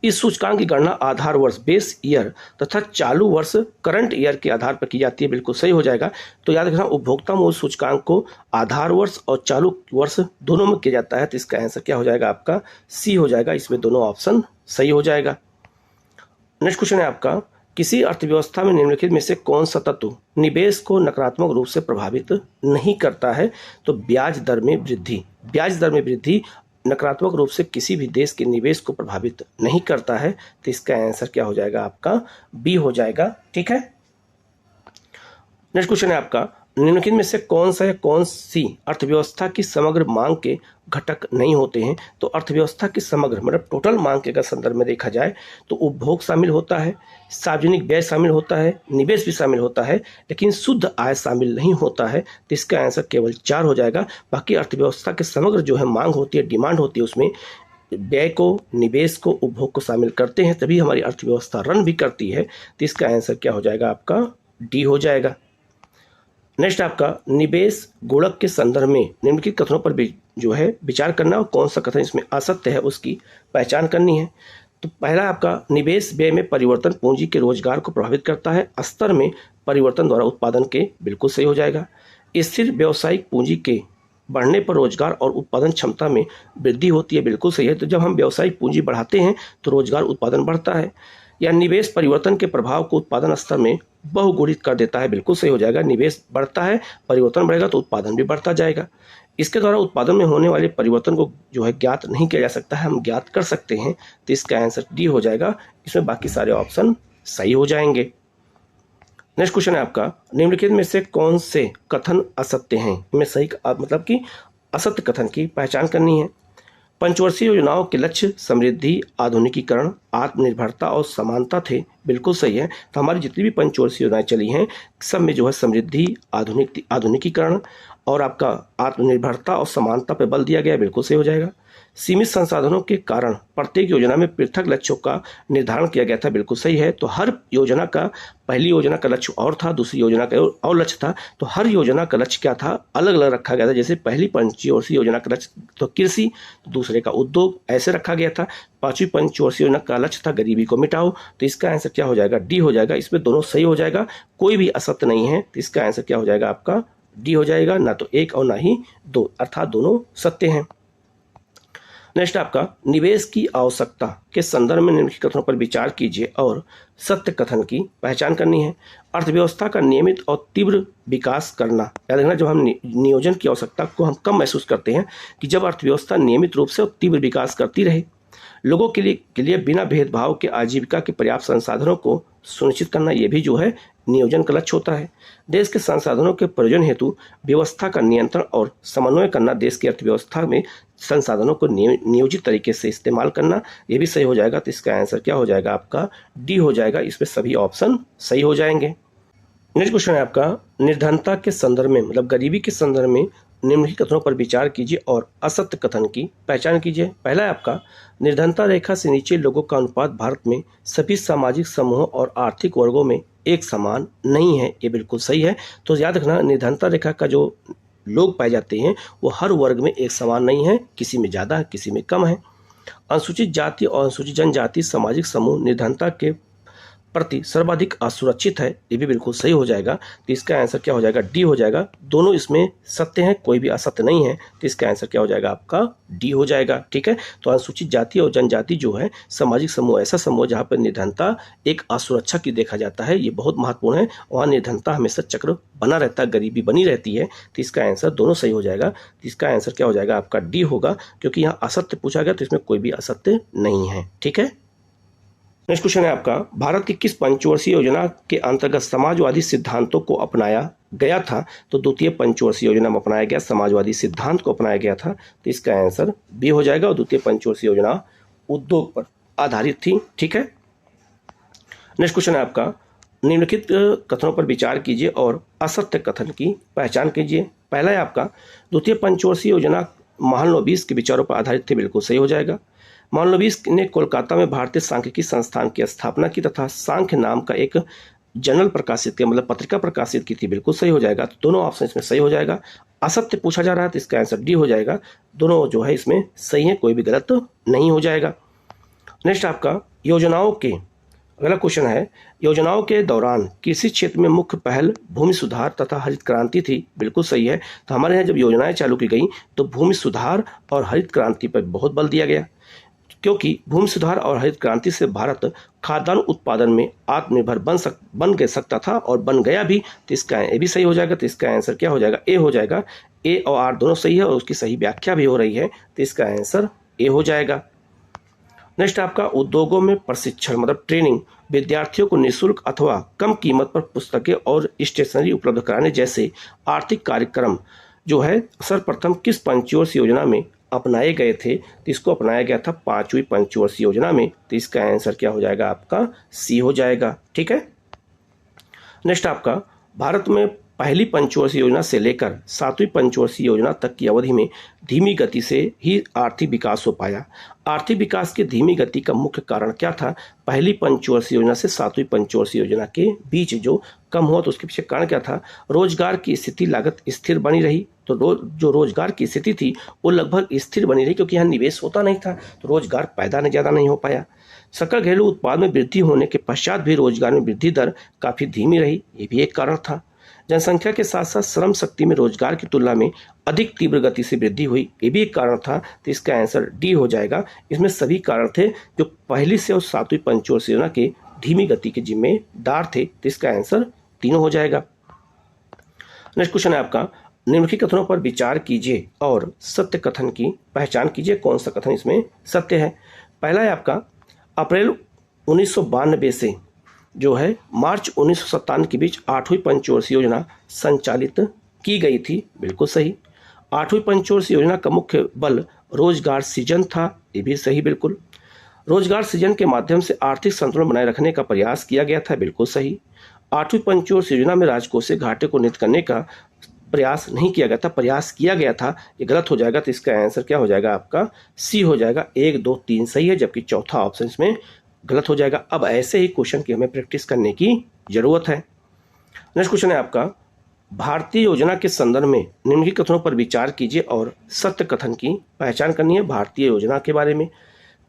इस सूचकांक की गणना आधार वर्ष बेस ईयर तथा चालू वर्ष करंट ईयर के आधार पर की जाती है, बिल्कुल सही हो जाएगा। तो याद रखना, उपभोक्ता मूल सूचकांक को आधार वर्ष और चालू वर्ष दोनों में किया जाता है। तो इसका आंसर क्या हो जाएगा आपका? सी हो जाएगा। इसमें दोनों ऑप्शन सही हो जाएगा। नेक्स्ट क्वेश्चन है आपका, किसी अर्थव्यवस्था में निम्नलिखित में से कौन सा तत्व निवेश को नकारात्मक रूप से प्रभावित नहीं करता है? तो ब्याज दर में वृद्धि। ब्याज दर में वृद्धि नकारात्मक रूप से किसी भी देश के निवेश को प्रभावित नहीं करता है। तो इसका आंसर क्या हो जाएगा आपका? बी हो जाएगा। ठीक है, नेक्स्ट क्वेश्चन है आपका, निम्नलिखित में से कौन सा या कौन सी अर्थव्यवस्था की समग्र मांग के घटक नहीं होते हैं? तो अर्थव्यवस्था की समग्र मतलब टोटल मांग के अगर संदर्भ में देखा जाए तो उपभोग शामिल होता है, सार्वजनिक व्यय शामिल होता है, निवेश भी शामिल होता है, लेकिन शुद्ध आय शामिल नहीं होता है। तो इसका आंसर केवल 4 हो जाएगा। बाकी अर्थव्यवस्था के समग्र जो है मांग होती है, डिमांड होती है, उसमें व्यय को, निवेश को, उपभोग को शामिल करते हैं, तभी हमारी अर्थव्यवस्था रन भी करती है। तो इसका आंसर क्या हो जाएगा? आपका डी हो जाएगा। नेक्स्ट आपका निवेश गुणक के संदर्भ में निम्नलिखित कथनों पर भी जो है विचार करना और कौन सा कथन इसमें असत्य है उसकी पहचान करनी है। तो पहला आपका निवेश व्यय में परिवर्तन पूंजी के रोजगार को प्रभावित करता है, स्तर में परिवर्तन द्वारा उत्पादन के, बिल्कुल सही हो जाएगा। स्थिर व्यावसायिक पूंजी के बढ़ने पर रोजगार और उत्पादन क्षमता में वृद्धि होती है, बिल्कुल सही है। तो जब हम व्यावसायिक पूंजी बढ़ाते हैं तो रोजगार उत्पादन बढ़ता है। या निवेश परिवर्तन के प्रभाव को उत्पादन स्तर में बहुगुणित कर देता है, बिल्कुल सही हो जाएगा। निवेश बढ़ता है, परिवर्तन बढ़ेगा तो उत्पादन भी बढ़ता जाएगा। इसके द्वारा उत्पादन में होने वाले परिवर्तन को जो है ज्ञात नहीं किया जा सकता है, हम ज्ञात कर सकते हैं। तो इसका आंसर डी हो जाएगा। इसमें बाकी सारे ऑप्शन सही हो जाएंगे। नेक्स्ट क्वेश्चन है आपका, निम्नलिखित में से कौन से कथन असत्य हैं? इनमें सही मतलब कि असत्य कथन की पहचान करनी है। पंचवर्षीय योजनाओं के लक्ष्य समृद्धि, आधुनिकीकरण, आत्मनिर्भरता और समानता थे, बिल्कुल सही है। तो हमारी जितनी भी पंचवर्षीय योजनाएं चली हैं सब में जो है समृद्धि, आधुनिकीकरण और आपका आत्मनिर्भरता और समानता पर बल दिया गया, बिल्कुल सही हो जाएगा। सीमित संसाधनों के कारण प्रत्येक योजना में पृथक लक्ष्यों का निर्धारण किया गया था, बिल्कुल सही है। तो हर योजना का, पहली योजना का लक्ष्य और था, दूसरी योजना का और लक्ष्य था, तो हर योजना का लक्ष्य क्या था? अलग अलग रखा गया था। जैसे पहली पंचवर्षीय योजना का लक्ष्य तो कृषि, तो दूसरे का उद्योग, ऐसे रखा गया था। पांचवी पंचवर्षीय योजना का लक्ष्य था गरीबी को मिटाओ। तो इसका आंसर क्या हो जाएगा? डी हो जाएगा। इसमें दोनों सही हो जाएगा, कोई भी असत्य नहीं है। तो इसका आंसर क्या हो जाएगा? आपका डी हो जाएगा, ना तो 1 और ना ही 2, अर्थात दोनों सत्य हैं। नेक्स्ट आपका निवेश की आवश्यकता के संदर्भ में निम्नलिखित कथनों पर विचार कीजिए और सत्य कथन की पहचान करनी है। अर्थव्यवस्था का नियमित और तीव्र विकास करना, याद रखना, जब हम नियोजन की आवश्यकता को हम कम महसूस करते हैं कि जब अर्थव्यवस्था नियमित रूप से और तीव्र विकास करती रहे, लोगों के लिए बिना भेदभाव के आजीविका के पर्याप्त संसाधनों को सुनिश्चित करना, यह भी जो है नियोजन का लक्ष्य होता है। देश के संसाधनों के प्रयोजन हेतु व्यवस्था का नियंत्रण और समन्वय करना, देश की अर्थव्यवस्था में संसाधनों को नियोजित तरीके से इस्तेमाल करना, यह भी सही हो जाएगा। तो इसका आंसर क्या हो जाएगा? आपका डी हो जाएगा। इसमें सभी ऑप्शन सही हो जाएंगे। नेक्स्ट क्वेश्चन है आपका, निर्धनता के संदर्भ में मतलब गरीबी के संदर्भ में निम्नलिखित कथनों पर विचार कीजिए और असत्य कथन की पहचान कीजिए। पहला है आपका, निर्धनता रेखा से नीचे लोगों का अनुपात भारत में सभी सामाजिक समूहों और आर्थिक वर्गों में एक समान नहीं है, ये बिल्कुल सही है। तो याद रखना, निर्धनता रेखा का जो लोग पाए जाते हैं वो हर वर्ग में एक समान नहीं है, किसी में ज़्यादा है, किसी में कम है। अनुसूचित जाति और अनुसूचित जनजाति सामाजिक समूह निर्धनता के प्रति सर्वाधिक असुरक्षित है, ये भी बिल्कुल सही हो जाएगा। तो इसका आंसर क्या हो जाएगा? डी हो जाएगा। दोनों इसमें सत्य हैं, कोई भी असत्य नहीं है। तो इसका आंसर क्या हो जाएगा? आपका डी हो जाएगा। ठीक है, तो अनुसूचित जाति और जनजाति जो है सामाजिक समूह, ऐसा समूह जहाँ पर निर्धनता एक असुरक्षा की देखा जाता है, ये बहुत महत्वपूर्ण है। वहाँ निर्धनता हमेशा चक्र बना रहता है, गरीबी बनी रहती है। तो इसका आंसर दोनों सही हो जाएगा। तो इसका आंसर क्या हो जाएगा? आपका डी होगा, क्योंकि यहाँ असत्य पूछा गया तो इसमें कोई भी असत्य नहीं है। ठीक है, नेक्स्ट क्वेश्चन है आपका, भारत की किस पंचवर्षीय योजना के अंतर्गत समाजवादी सिद्धांतों को अपनाया गया था? तो द्वितीय पंचवर्षीय योजना में अपनाया गया समाजवादी सिद्धांत को अपनाया गया था। तो इसका आंसर बी हो जाएगा। और द्वितीय पंचवर्षीय योजना उद्योग पर आधारित थी। ठीक है, नेक्स्ट क्वेश्चन है आपका, निम्नलिखित कथनों पर विचार कीजिए और असत्य कथन की पहचान कीजिए। पहला है आपका, द्वितीय पंचवर्षीय योजना महालनोबिस के विचारों पर आधारित थी, बिल्कुल सही हो जाएगा। महालनोबिस ने कोलकाता में भारतीय सांख्यिकी संस्थान की स्थापना की तथा सांख्य नाम का एक जर्नल प्रकाशित किया, मतलब पत्रिका प्रकाशित की थी, बिल्कुल सही हो जाएगा। तो दोनों ऑप्शन इसमें सही हो जाएगा। असत्य पूछा जा रहा है तो इसका आंसर डी हो जाएगा। दोनों जो है इसमें सही है, कोई भी गलत नहीं हो जाएगा। नेक्स्ट आपका, योजनाओं के अगला क्वेश्चन है, योजनाओं के दौरान कृषि क्षेत्र में मुख्य पहल भूमि सुधार तथा हरित क्रांति थी, बिल्कुल सही है। तो हमारे यहाँ जब योजनाएं चालू की गई तो भूमि सुधार और हरित क्रांति पर बहुत बल दिया गया, क्योंकि भूमि सुधार और हरित क्रांति से भारत खाद्यान्न उत्पादन में आत्मनिर्भर बन सकता था और बन गया भी। तो इसका ए भी सही हो जाएगा। तो इसका आंसर क्या हो जाएगा? ए हो जाएगा। ए और आर दोनों सही है और उसकी सही व्याख्या भी हो रही है। तो इसका आंसर ए हो जाएगा। नेक्स्ट आपका उद्योगों में प्रशिक्षण मतलब ट्रेनिंग, विद्यार्थियों को निःशुल्क अथवा कम कीमत पर पुस्तकें और स्टेशनरी उपलब्ध कराने जैसे आर्थिक कार्यक्रम जो है सर्वप्रथम किस पंचवर्षीय योजना में अपनाए गए थे? तो इसको अपनाया गया था 5वीं पंचवर्षीय योजना में। तो इसका आंसर क्या हो जाएगा आपका? सी हो जाएगा। ठीक है। नेक्स्ट आपका भारत में पहली पंचवर्षीय योजना से लेकर 7वीं पंचवर्षीय योजना तक की अवधि में धीमी गति से ही आर्थिक विकास हो पाया। आर्थिक विकास की धीमी गति का मुख्य कारण क्या था? पहली पंचवर्षीय योजना से 7वीं पंचवर्षीय योजना के बीच जो कम हुआ, तो उसके पीछे कारण क्या था? रोजगार की स्थिति लागत स्थिर बनी रही। तो जो रोजगार की स्थिति थी वो लगभग स्थिर बनी रही, क्योंकि यहाँ निवेश होता नहीं था, तो रोजगार पैदा ज़्यादा नहीं हो पाया। सकल घरेलू उत्पाद में वृद्धि होने के पश्चात भी रोजगार में वृद्धि दर काफ़ी धीमी रही, ये भी एक कारण था। जनसंख्या के साथ साथ श्रम शक्ति में रोजगार की तुलना में अधिक तीव्र गति से वृद्धि हुई, ये भी एक कारण था। तो इसका आंसर डी हो जाएगा। इसमें सभी कारण थे जो पहली से और 7वीं पंचवर्षीय योजना के धीमी गति के जिम्मेदार थे। तो इसका आंसर तीनों हो जाएगा। नेक्स्ट क्वेश्चन है आपका, निम्नलिखित कथनों पर विचार कीजिए और सत्य कथन की पहचान कीजिए। कौन सा कथन इसमें सत्य है? पहला है आपका, अप्रैल 1992 से जो है मार्च 1997 के बीच 8वीं पंचवर्षीय योजना संचालित की गई थी। बिल्कुल सही। 8वीं पंचवर्षीय योजना का मुख्य बल रोजगार सृजन था, ये भी सही बिल्कुल। रोजगार सृजन के माध्यम से आर्थिक संतुलन बनाए रखने का प्रयास किया गया था, बिल्कुल सही। 8वीं पंचवर्षीय योजना में राजकोषीय घाटे को नियंत्रित करने का प्रयास नहीं किया गया था, प्रयास किया गया था, ये गलत हो जाएगा। तो इसका आंसर क्या हो जाएगा आपका? सी हो जाएगा। 1, 2, 3 सही है, जबकि चौथा ऑप्शन इसमें गलत हो जाएगा। अब ऐसे ही क्वेश्चन की हमें प्रैक्टिस करने की जरूरत है। नेक्स्ट क्वेश्चन है आपका, भारतीय योजना के संदर्भ में निम्नलिखित कथनों पर विचार कीजिए और सत्य कथन की पहचान करनी है भारतीय योजना के बारे में।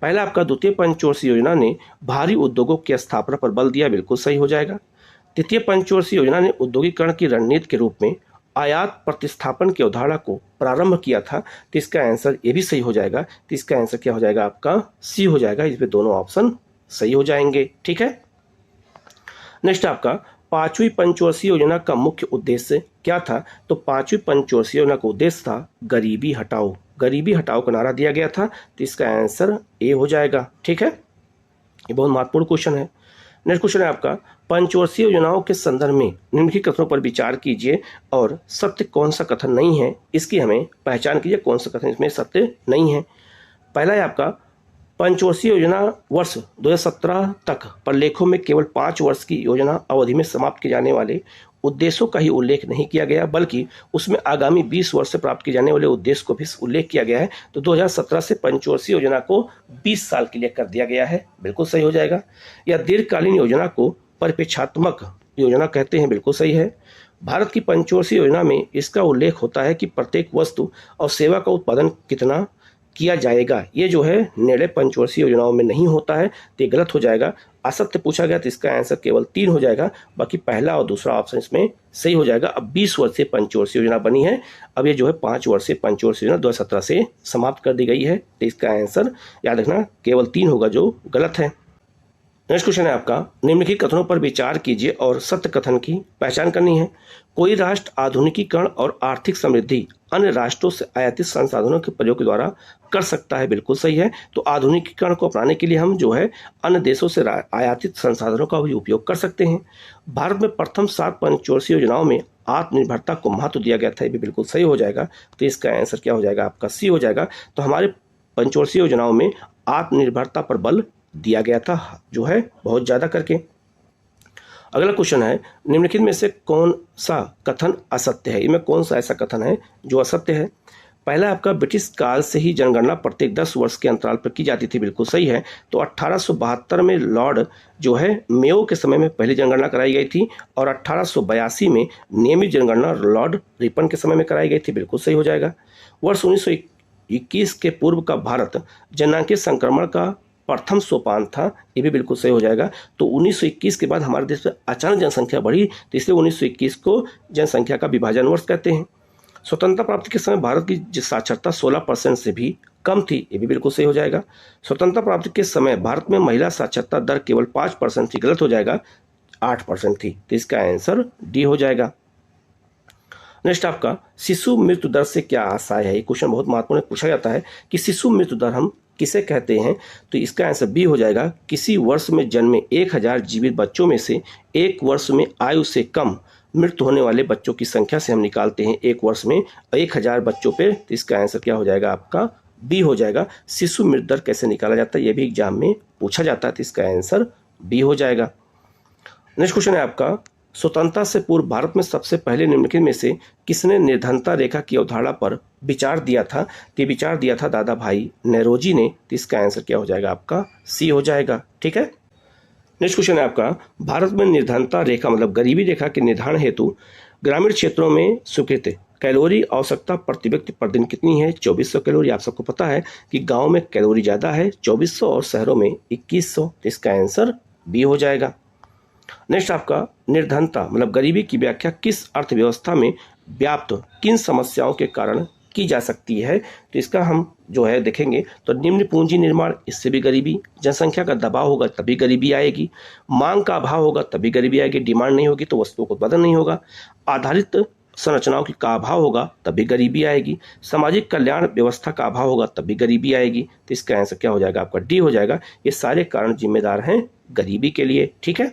पहला आपका, द्वितीय पंचवर्षीय योजना ने भारी उद्योगों की स्थापना पर बल दिया, बिल्कुल सही हो जाएगा। तृतीय पंचवर्षीय योजना ने औद्योगिकरण की रणनीति के रूप में आयात प्रतिस्थापन की अवधारणा को प्रारंभ किया था। तो इसका आंसर ये भी सही हो जाएगा। तो इसका आंसर क्या हो जाएगा आपका? सी हो जाएगा। इसमें दोनों ऑप्शन सही हो जाएंगे। ठीक है। नेक्स्ट आपका, 5वीं पंचवर्षीय योजना का मुख्य उद्देश्य क्या था? तो 5वीं पंचवर्षीय योजना का उद्देश्य था गरीबी हटाओ। गरीबी हटाओ का नारा दिया गया था। तो इसका आंसर ए हो जाएगा। ठीक है। ये बहुत महत्वपूर्ण क्वेश्चन है। नेक्स्ट क्वेश्चन है आपका, पंचवर्षीय योजनाओं के संदर्भ में निम्नलिखित कथनों पर विचार कीजिए और सत्य कौन सा कथन नहीं है इसकी हमें पहचान कीजिए। कौन सा कथन इसमें सत्य नहीं है? पहला है आपका, पंचवर्षीय योजना वर्ष 2017 तक प्रलेखों में केवल 5 वर्ष की योजना अवधि में समाप्त किए जाने वाले उद्देश्यों का ही उल्लेख नहीं किया गया, बल्कि उसमें आगामी 20 वर्ष से प्राप्त किए जाने वाले उद्देश्य को भी उल्लेख किया गया है। तो 2017 से पंचवर्षीय योजना को 20 साल के लिए कर दिया गया है, बिल्कुल सही हो जाएगा। या दीर्घकालीन योजना को परिप्रेक्षात्मक योजना कहते हैं, बिल्कुल सही है। भारत की पंचवर्षीय योजना में इसका उल्लेख होता है कि प्रत्येक वस्तु और सेवा का उत्पादन कितना किया जाएगा, ये जो है निर्णय पंचवर्षीय योजनाओं में नहीं होता है। तो ये गलत हो जाएगा। असत्य पूछा गया तो इसका आंसर केवल 3 हो जाएगा, बाकी पहला और दूसरा ऑप्शन इसमें सही हो जाएगा। अब 20 वर्ष से पंचवर्षीय योजना बनी है, अब ये जो है 5 वर्ष से पंचवर्षीय योजना 2017 से समाप्त कर दी गई है। तो इसका आंसर याद रखना केवल 3 होगा, जो गलत है। नेक्स्ट क्वेश्चन है आपका, निम्नलिखित कथनों पर विचार कीजिए और सत्य कथन की पहचान करनी है। कोई राष्ट्र आधुनिकीकरण और आर्थिक समृद्धि अन्य राष्ट्रों से आयातित संसाधनों के प्रयोग के द्वारा कर सकता है, बिल्कुल सही है। तो आधुनिकीकरण को अपनाने के लिए हम जो है अन्य देशों से आयातित संसाधनों का भी उपयोग कर सकते हैं। भारत में प्रथम 7 पंचवर्षीय योजनाओं में आत्मनिर्भरता को महत्व दिया गया था, ये भी बिल्कुल सही हो जाएगा। तो इसका आंसर क्या हो जाएगा आपका? सी हो जाएगा। तो हमारे पंचवर्षीय योजनाओं में आत्मनिर्भरता पर बल दिया गया था, जो है बहुत ज़्यादा करके। अगला क्वेश्चन है, निम्नलिखित में से कौन सा कथन असत्य है? इनमें कौन सा ऐसा कथन है जो असत्य है? पहला आपका, ब्रिटिश काल से ही जनगणना प्रत्येक 10 वर्ष के अंतराल पर की जाती थी, बिल्कुल सही है। तो 1872 में लॉर्ड जो है मेयो के समय में पहली जनगणना कराई गई थी और 1882 में नियमित जनगणना लॉर्ड रिपन के समय में कराई गई थी, बिल्कुल सही हो जाएगा। वर्ष 1921 के पूर्व का भारत जननांकीय संक्रमण का प्रथम सोपान था, ये भी बिल्कुल सही हो जाएगा। तो 1921 के बाद हमारे देश में अचानक जनसंख्या बढ़ी, तो इसलिए 1921 को जनसंख्या का विभाजन वर्ष कहते हैं। स्वतंत्रता प्राप्ति के समय भारत की साक्षरता 16% से भी कम थी, ये भी बिल्कुल सही हो जाएगा। स्वतंत्रता प्राप्ति के समय भारत में महिला साक्षरता दर केवल 5% थी, गलत हो जाएगा, 8% थी। तो इसका आंसर डी हो जाएगा। नेक्स्ट आपका, शिशु मृत्यु दर से क्या आशय है? ये क्वेश्चन बहुत महत्वपूर्ण पूछा जाता है कि शिशु मृत्यु दर हम किसे कहते हैं? तो इसका आंसर बी हो जाएगा, किसी वर्ष में जन्मे 1000 जीवित बच्चों में से एक वर्ष में आयु से कम मृत्यु होने वाले बच्चों की संख्या से हम निकालते हैं एक वर्ष में 1000 बच्चों पे। तो इसका आंसर क्या हो जाएगा आपका? बी हो जाएगा। शिशु मृत्यु दर कैसे निकाला जाता है, ये भी एग्जाम में पूछा जाता है, तो इसका आंसर बी हो जाएगा। नेक्स्ट क्वेश्चन है आपका, स्वतंत्रता से पूर्व भारत में सबसे पहले निम्नलिखित में से किसने निर्धनता रेखा की अवधारणा पर विचार दिया था? तो विचार दिया था दादा भाई नेरोजी ने। तो इसका आंसर क्या हो जाएगा आपका? सी हो जाएगा। ठीक है। नेक्स्ट क्वेश्चन है आपका, भारत में निर्धनता रेखा मतलब गरीबी रेखा के निर्धारण हेतु ग्रामीण क्षेत्रों में स्वीकृत कैलोरी आवश्यकता प्रति व्यक्ति प्रतिदिन कितनी है? 2400 कैलोरी। आप सबको पता है कि गांव में कैलोरी ज़्यादा है 2400 और शहरों में 2100। तो इसका आंसर बी हो जाएगा। नेक्स्ट आपका, निर्धनता मतलब गरीबी की व्याख्या किस अर्थव्यवस्था में व्याप्त किन समस्याओं के कारण की जा सकती है? तो इसका हम जो है देखेंगे तो निम्न पूंजी निर्माण, इससे भी गरीबी, जनसंख्या का दबाव होगा तभी गरीबी आएगी, मांग का अभाव होगा तभी गरीबी आएगी, डिमांड नहीं होगी तो वस्तुओं का उत्पादन नहीं होगा, आधारित संरचनाओं का अभाव होगा तभी गरीबी आएगी, सामाजिक कल्याण व्यवस्था का अभाव होगा तभी गरीबी आएगी। तो इसका आंसर क्या हो जाएगा आपका? डी हो जाएगा। ये सारे कारण जिम्मेदार हैं गरीबी के लिए। ठीक है।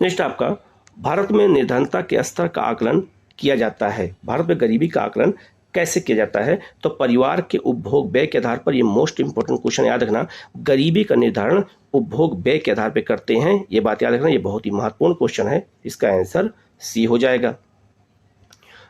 नेक्स्ट आपका, भारत में निर्धनता के स्तर का आकलन किया जाता है। भारत में गरीबी का आकलन कैसे किया जाता है? तो परिवार के उपभोग व्यय के आधार पर। ये मोस्ट इंपोर्टेंट क्वेश्चन याद रखना, गरीबी का निर्धारण उपभोग व्यय के आधार पर करते हैं। ये बात याद रखना, ये बहुत ही महत्वपूर्ण क्वेश्चन है। इसका आंसर सी हो जाएगा।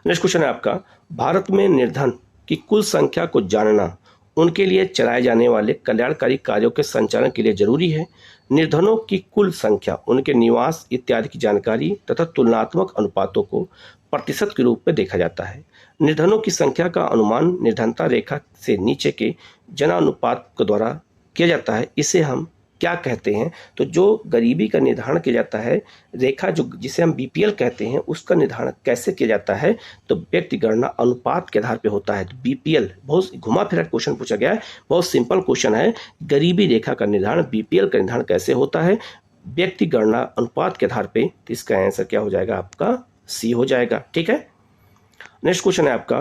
नेक्स्ट क्वेश्चन है आपका, भारत में निर्धन की कुल संख्या को जानना उनके लिए चलाए जाने वाले कल्याणकारी कार्यों के संचालन के लिए जरूरी है। निर्धनों की कुल संख्या, उनके निवास इत्यादि की जानकारी तथा तुलनात्मक अनुपातों को प्रतिशत के रूप में देखा जाता है। निर्धनों की संख्या का अनुमान निर्धनता रेखा से नीचे के जनानुपात के द्वारा किया जाता है। इसे हम क्या कहते हैं? तो जो गरीबी का निर्धारण किया जाता है, रेखा जो जिसे हम बीपीएल कहते हैं, उसका निर्धारण कैसे किया जाता है? तो व्यक्ति गणना अनुपात के आधार पर होता है। तो बीपीएल बहुत घुमा फिरा क्वेश्चन पूछा गया है, बहुत सिंपल क्वेश्चन है। गरीबी रेखा का निर्धारण बीपीएल का निर्धारण कैसे होता है? व्यक्ति गणना अनुपात के आधार पर। तो इसका आंसर क्या हो जाएगा आपका? सी हो जाएगा। ठीक है। नेक्स्ट क्वेश्चन है आपका,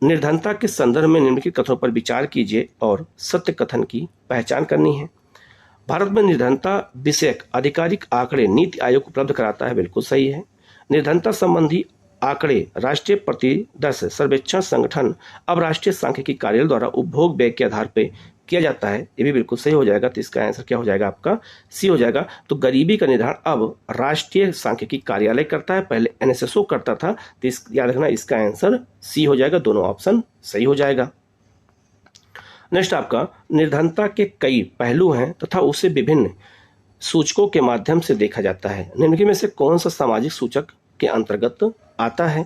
निर्धनता के संदर्भ में निम्नलिखित कथनों पर विचार कीजिए और सत्य कथन की पहचान करनी है। भारत में निर्धनता विषयक आधिकारिक आंकड़े नीति आयोग उपलब्ध कराता है। बिल्कुल सही है। निर्धनता संबंधी आंकड़े राष्ट्रीय प्रतिदर्श सर्वेक्षण संगठन अब राष्ट्रीय सांख्यिकी कार्यालय द्वारा उपभोग व्यय के आधार पर किया जाता है। ये भी बिल्कुल सही हो जाएगा। तो इसका आंसर क्या हो जाएगा आपका? सी हो जाएगा। तो गरीबी का निर्धारण अब राष्ट्रीय सांख्यिकी कार्यालय करता है, पहले एनएसएसओ करता था। तो याद रखना, इसका आंसर सी हो जाएगा। दोनों ऑप्शन सही हो जाएगा। नेक्स्ट आपका, निर्धनता के कई पहलू हैं तथा उसे विभिन्न सूचकों के माध्यम से देखा जाता है। निम्नलिखित में से कौन सा सामाजिक सूचक के अंतर्गत आता है?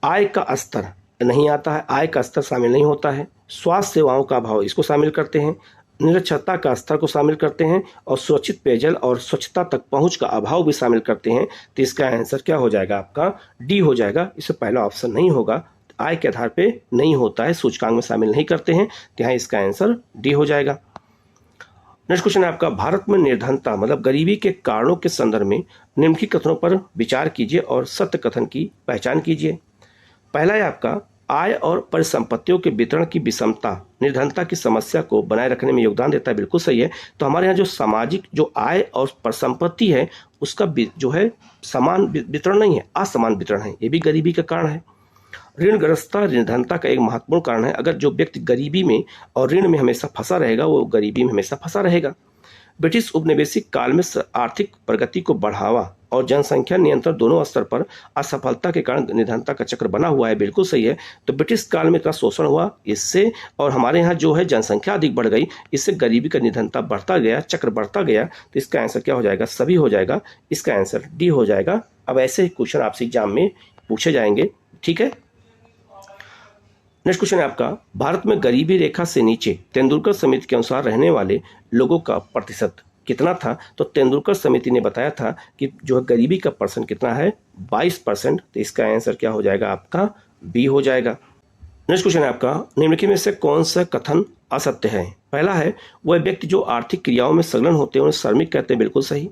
आय का स्तर नहीं आता है, आय का स्तर शामिल नहीं होता है। स्वास्थ्य सेवाओं का अभाव, इसको शामिल करते हैं। निरक्षरता का स्तर को शामिल करते हैं और सुरक्षित पेयजल और स्वच्छता तक पहुंच का अभाव भी शामिल करते हैं। तो इसका आंसर क्या हो जाएगा आपका? डी हो जाएगा। इससे पहला ऑप्शन नहीं होगा, आय के आधार पे नहीं होता है, सूचकांक में शामिल नहीं करते हैं। तो यहाँ इसका आंसर डी हो जाएगा। नेक्स्ट क्वेश्चन है आपका, भारत में निर्धनता मतलब गरीबी के कारणों के संदर्भ में निम्नलिखित कथनों पर विचार कीजिए और सत्य कथन की पहचान कीजिए। पहला है आपका, आय और परिसंपत्तियों के वितरण की विषमता निर्धनता की समस्या को बनाए रखने में योगदान देता है। बिल्कुल सही है। तो हमारे यहाँ जो सामाजिक जो आय और परिसंपत्ति है उसका जो है समान वितरण नहीं है, असमान वितरण है। ये भी गरीबी का कारण है। ऋणग्रस्तता निर्धनता का एक महत्वपूर्ण कारण है। अगर जो व्यक्ति गरीबी में और ऋण में हमेशा फंसा रहेगा, वो गरीबी में हमेशा फंसा रहेगा। ब्रिटिश उपनिवेशिक काल में आर्थिक प्रगति को बढ़ावा और जनसंख्या नियंत्रण दोनों स्तर पर असफलता के कारण निर्धनता का चक्र बना हुआ है। बिल्कुल सही है। तो ब्रिटिश काल में इतना शोषण हुआ इससे, और हमारे यहाँ जो है जनसंख्या अधिक बढ़ गई, इससे गरीबी का निर्धनता बढ़ता गया, चक्र बढ़ता गया। तो इसका आंसर क्या हो जाएगा? सभी हो जाएगा। इसका आंसर डी हो जाएगा। अब ऐसे ही क्वेश्चन आपसे एग्जाम में पूछे जाएंगे। ठीक है। नेक्स्ट क्वेश्चन है आपका, भारत में गरीबी रेखा से नीचे तेंदुलकर समिति के अनुसार रहने वाले लोगों का प्रतिशत कितना था? तो तेंदुलकर समिति ने बताया था कि जो है गरीबी का परसेंट कितना है? 22%। तो इसका आंसर क्या हो जाएगा आपका? बी हो जाएगा। नेक्स्ट क्वेश्चन है आपका, निम्नलिखित में से कौन सा कथन असत्य है? पहला है, वह व्यक्ति जो आर्थिक क्रियाओं में संलग्न होते हैं उन्हें श्रमिक कहते हैं। बिल्कुल सही।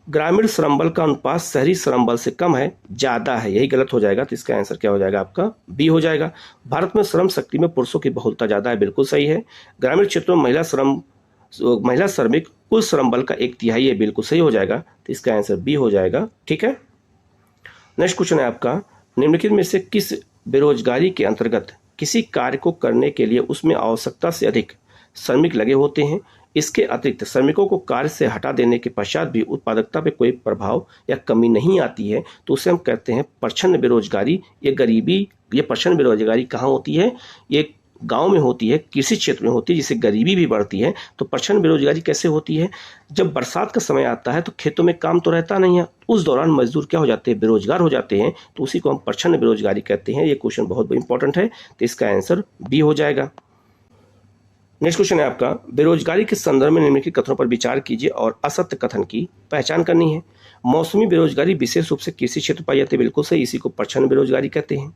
ग्रामीण श्रम बल का अनुपात शहरी श्रम बल से कम है, ज्यादा है, यही गलत हो जाएगा। तो इसका आंसर क्या हो जाएगा आपका बी हो जाएगा। भारत में श्रम शक्ति में पुरुषों की बहुलता ज्यादा है, बिल्कुल सही है। ग्रामीण क्षेत्रों में महिला श्रमिक कुल श्रम बल का 1/3 है, बिल्कुल सही हो जाएगा। तो इसका आंसर बी हो जाएगा। ठीक है, नेक्स्ट क्वेश्चन है आपका, निम्नलिखित में से किस बेरोजगारी के अंतर्गत किसी कार्य को करने के लिए उसमें आवश्यकता से अधिक श्रमिक लगे होते हैं, इसके अतिरिक्त श्रमिकों को कार्य से हटा देने के पश्चात भी उत्पादकता पे कोई प्रभाव या कमी नहीं आती है, तो उसे हम कहते हैं प्रच्छन्न बेरोजगारी। ये प्रच्छन्न बेरोजगारी कहाँ होती है? ये गांव में होती है, कृषि क्षेत्र में होती है, जिससे गरीबी भी बढ़ती है। तो प्रच्छन्न बेरोजगारी कैसे होती है? जब बरसात का समय आता है तो खेतों में काम तो रहता नहीं है, उस दौरान मजदूर क्या हो जाते हैं? बेरोजगार हो जाते हैं, तो उसी को हम प्रच्छन्न बेरोजगारी कहते हैं। ये क्वेश्चन बहुत इंपॉर्टेंट है, तो इसका आंसर बी हो जाएगा। नेक्स्ट क्वेश्चन है आपका, बेरोजगारी के संदर्भ में निम्नलिखित कथनों पर विचार कीजिए और असत्य कथन की पहचान करनी है। मौसमी बेरोजगारी विशेष रूप से कृषि क्षेत्र पाई जाती है, बिल्कुल सही, इसी को प्रच्छन्न बेरोजगारी कहते हैं।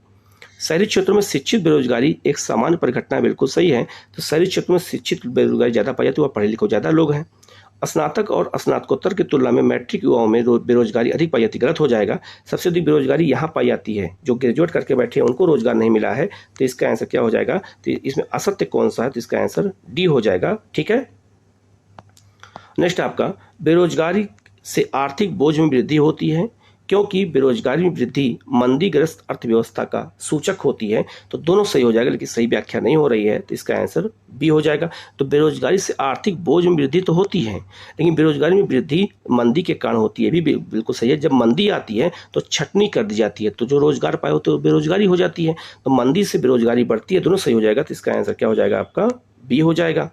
शहरी क्षेत्रों में शिक्षित बेरोजगारी एक सामान्य परिघटना है, बिल्कुल सही है। तो शहरी क्षेत्रों में शिक्षित बेरोजगारी ज्यादा पाई जाती है और पढ़े लिखे ज्यादा लोग हैं। स्नातक और स्नातकोत्तर की तुलना में मैट्रिक युवाओं में बेरोजगारी अधिक पाई जाती है, गलत हो जाएगा। सबसे अधिक बेरोजगारी यहाँ पाई जाती है, जो ग्रेजुएट करके बैठे हैं उनको रोजगार नहीं मिला है, तो इसका आंसर क्या हो जाएगा? तो इसमें असत्य कौन सा है? तो इसका आंसर डी हो जाएगा। ठीक है, नेक्स्ट आपका, बेरोजगारी से आर्थिक बोझ में वृद्धि होती है क्योंकि बेरोजगारी में वृद्धि मंदीग्रस्त अर्थव्यवस्था का सूचक होती है। तो दोनों सही हो जाएगा, लेकिन सही व्याख्या नहीं हो रही है, तो इसका आंसर बी हो जाएगा। तो बेरोजगारी से आर्थिक बोझ में वृद्धि तो होती है, लेकिन बेरोजगारी में वृद्धि मंदी के कारण होती है, भी बिल्कुल सही है। जब मंदी आती है तो छटनी कर दी जाती है, तो जो रोजगार पाए होते हैं बेरोजगारी हो जाती है, तो मंदी से बेरोजगारी बढ़ती है, दोनों सही हो जाएगा। तो इसका आंसर क्या हो जाएगा आपका? बी हो जाएगा।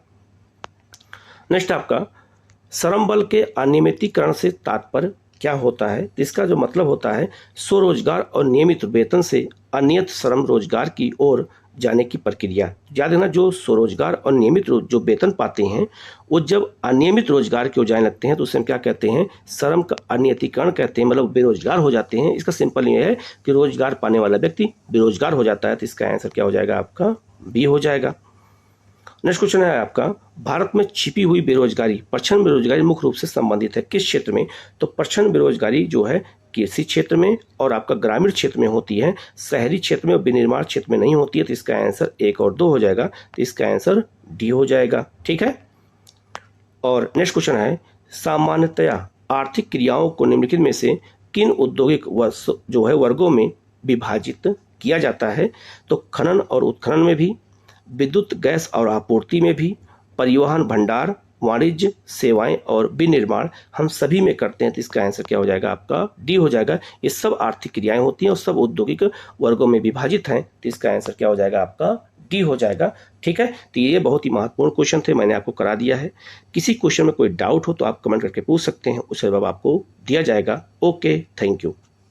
नेक्स्ट आपका, श्रम बल के अनियमितीकरण से तात्पर्य क्या होता है? तो इसका जो मतलब होता है स्वरोजगार और नियमित वेतन से अनियत श्रम रोजगार की ओर जाने की प्रक्रिया। याद है ना, जो स्वरोजगार और नियमित जो वेतन पाते हैं वो जब अनियमित रोजगार की ओर जाने लगते हैं तो उसे हम क्या कहते हैं? श्रम का अनियतीकरण कहते हैं, मतलब बेरोजगार हो जाते हैं। इसका सिंपल ये है कि रोजगार पाने वाला व्यक्ति बेरोजगार हो जाता है, तो इसका आंसर क्या हो जाएगा आपका? बी हो जाएगा। नेक्स्ट क्वेश्चन है आपका, भारत में छिपी हुई बेरोजगारी प्रच्छन्न बेरोजगारी मुख्य रूप से संबंधित है किस क्षेत्र में? तो प्रच्छन्न बेरोजगारी जो है कृषि क्षेत्र में और आपका ग्रामीण क्षेत्र में होती है, शहरी क्षेत्र में और विनिर्माण क्षेत्र में नहीं होती है। तो इसका आंसर 1 और 2 हो जाएगा, तो इसका आंसर डी हो जाएगा। ठीक है, और नेक्स्ट क्वेश्चन है, सामान्यतया आर्थिक क्रियाओं को निम्नलिखित में से किन औद्योगिक जो है वर्गों में विभाजित किया जाता है? तो खनन और उत्खनन में भी, विद्युत गैस और आपूर्ति में भी, परिवहन भंडार, वाणिज्य सेवाएं और विनिर्माण, हम सभी में करते हैं। तो इसका आंसर क्या हो जाएगा आपका? डी हो जाएगा। ये सब आर्थिक क्रियाएं होती हैं और सब औद्योगिक वर्गों में विभाजित हैं, तो इसका आंसर क्या हो जाएगा आपका? डी हो जाएगा। ठीक है, तो ये बहुत ही महत्वपूर्ण क्वेश्चन थे, मैंने आपको करा दिया है। किसी क्वेश्चन में कोई डाउट हो तो आप कमेंट करके पूछ सकते हैं, उसका जवाब आपको दिया जाएगा। Okay, thank you.